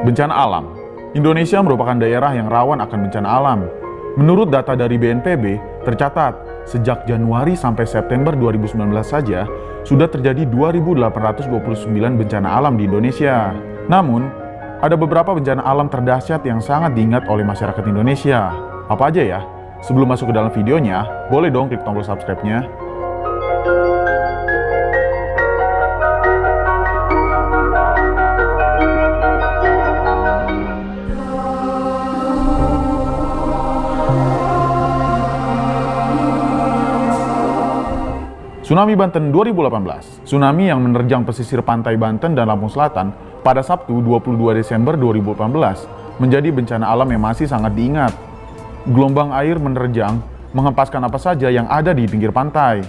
Bencana alam. Indonesia merupakan daerah yang rawan akan bencana alam. Menurut data dari BNPB, tercatat sejak Januari sampai September 2019 saja sudah terjadi 2.829 bencana alam di Indonesia. Namun, ada beberapa bencana alam terdahsyat yang sangat diingat oleh masyarakat Indonesia. Apa aja ya? Sebelum masuk ke dalam videonya, boleh dong klik tombol subscribe-nya. Tsunami Banten 2018. Tsunami yang menerjang pesisir pantai Banten dan Lampung Selatan pada Sabtu 22 Desember 2018 menjadi bencana alam yang masih sangat diingat. Gelombang air menerjang, menghempaskan apa saja yang ada di pinggir pantai.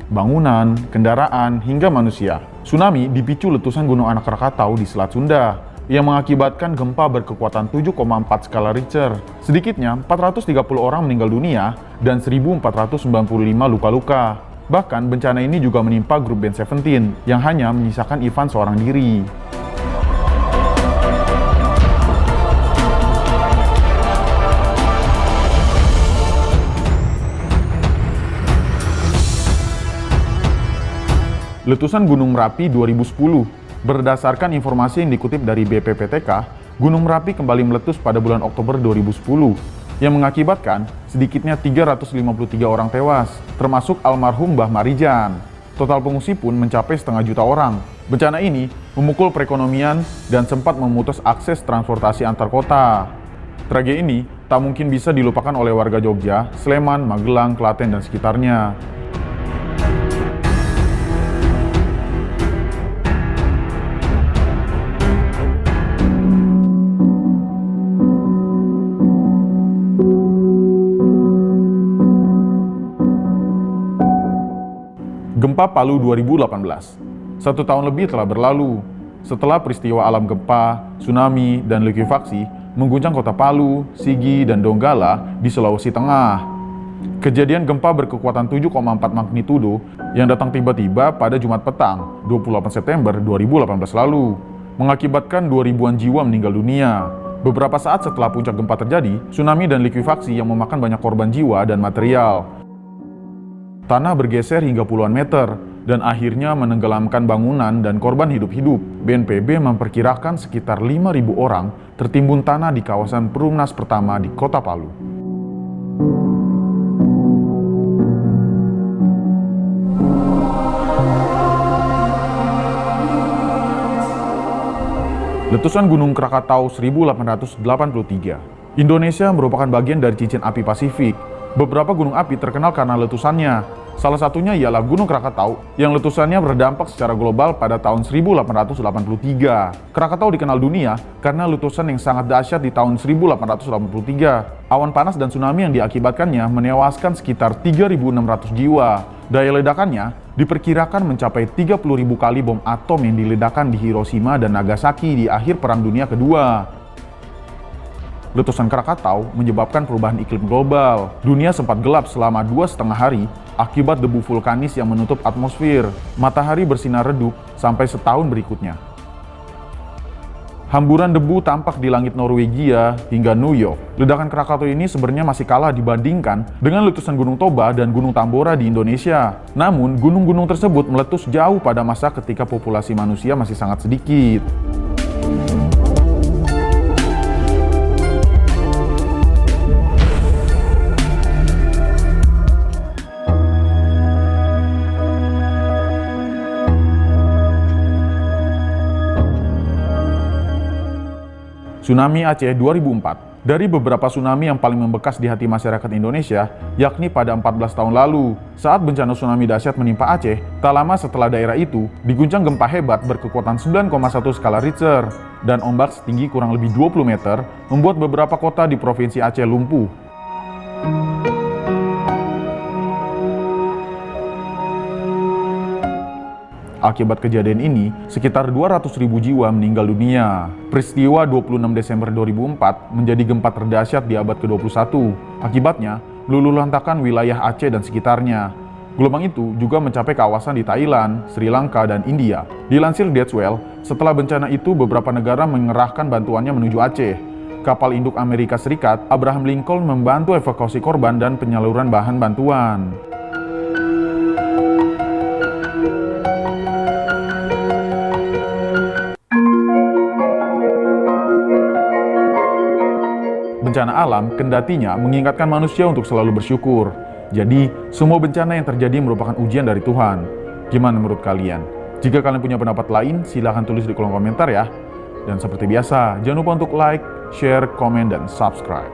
Bangunan, kendaraan, hingga manusia. Tsunami dipicu letusan Gunung Anak Krakatau di Selat Sunda yang mengakibatkan gempa berkekuatan 7,4 skala Richter. Sedikitnya 430 orang meninggal dunia dan 1.495 luka-luka. Bahkan bencana ini juga menimpa grup band Seventeen yang hanya menyisakan Ivan seorang diri. Letusan Gunung Merapi 2010. Berdasarkan informasi yang dikutip dari BPPTK, Gunung Merapi kembali meletus pada bulan Oktober 2010 yang mengakibatkan sedikitnya 353 orang tewas, termasuk almarhum Mbah Marijan. Total pengungsi pun mencapai 500 juta orang. Bencana ini memukul perekonomian dan sempat memutus akses transportasi antar kota. Tragedi ini tak mungkin bisa dilupakan oleh warga Jogja, Sleman, Magelang, Klaten, dan sekitarnya. Gempa Palu 2018. 1 tahun lebih telah berlalu setelah peristiwa alam gempa, tsunami, dan likuifaksi mengguncang kota Palu, Sigi, dan Donggala di Sulawesi Tengah. Kejadian gempa berkekuatan 7,4 magnitudo yang datang tiba-tiba pada Jumat petang, 28 September 2018 lalu, mengakibatkan 2.000-an jiwa meninggal dunia. Beberapa saat setelah puncak gempa terjadi, tsunami dan likuifaksi yang memakan banyak korban jiwa dan material. Tanah bergeser hingga puluhan meter dan akhirnya menenggelamkan bangunan dan korban hidup-hidup. BNPB memperkirakan sekitar 5.000 orang tertimbun tanah di kawasan Perumnas pertama di Kota Palu. Letusan Gunung Krakatau 1883. Indonesia merupakan bagian dari cincin api Pasifik. Beberapa gunung api terkenal karena letusannya. Salah satunya ialah Gunung Krakatau yang letusannya berdampak secara global pada tahun 1883. Krakatau dikenal dunia karena letusan yang sangat dahsyat di tahun 1883. Awan panas dan tsunami yang diakibatkannya menewaskan sekitar 3.600 jiwa. Daya ledakannya diperkirakan mencapai 30.000 kali bom atom yang diledakkan di Hiroshima dan Nagasaki di akhir Perang Dunia Kedua. Letusan Krakatau menyebabkan perubahan iklim global. Dunia sempat gelap selama 2,5 hari akibat debu vulkanis yang menutup atmosfer. Matahari bersinar redup sampai setahun berikutnya. Hamburan debu tampak di langit Norwegia hingga New York. Ledakan Krakatau ini sebenarnya masih kalah dibandingkan dengan letusan Gunung Toba dan Gunung Tambora di Indonesia. Namun, gunung-gunung tersebut meletus jauh pada masa ketika populasi manusia masih sangat sedikit. Tsunami Aceh 2004. Dari beberapa tsunami yang paling membekas di hati masyarakat Indonesia, yakni pada 14 tahun lalu, saat bencana tsunami dahsyat menimpa Aceh, tak lama setelah daerah itu diguncang gempa hebat berkekuatan 9,1 skala Richter, dan ombak setinggi kurang lebih 20 meter membuat beberapa kota di Provinsi Aceh lumpuh. Akibat kejadian ini, sekitar 200.000 jiwa meninggal dunia. Peristiwa 26 Desember 2004 menjadi gempa terdahsyat di abad ke-21. Akibatnya, meluluhlantakkan wilayah Aceh dan sekitarnya. Gelombang itu juga mencapai kawasan di Thailand, Sri Lanka, dan India. Dilansir Deathwell, setelah bencana itu beberapa negara mengerahkan bantuannya menuju Aceh. Kapal induk Amerika Serikat, Abraham Lincoln, membantu evakuasi korban dan penyaluran bahan bantuan. Bencana alam kendatinya mengingatkan manusia untuk selalu bersyukur. Jadi, semua bencana yang terjadi merupakan ujian dari Tuhan. Gimana menurut kalian? Jika kalian punya pendapat lain, silahkan tulis di kolom komentar ya. Dan seperti biasa, jangan lupa untuk like, share, komen, dan subscribe.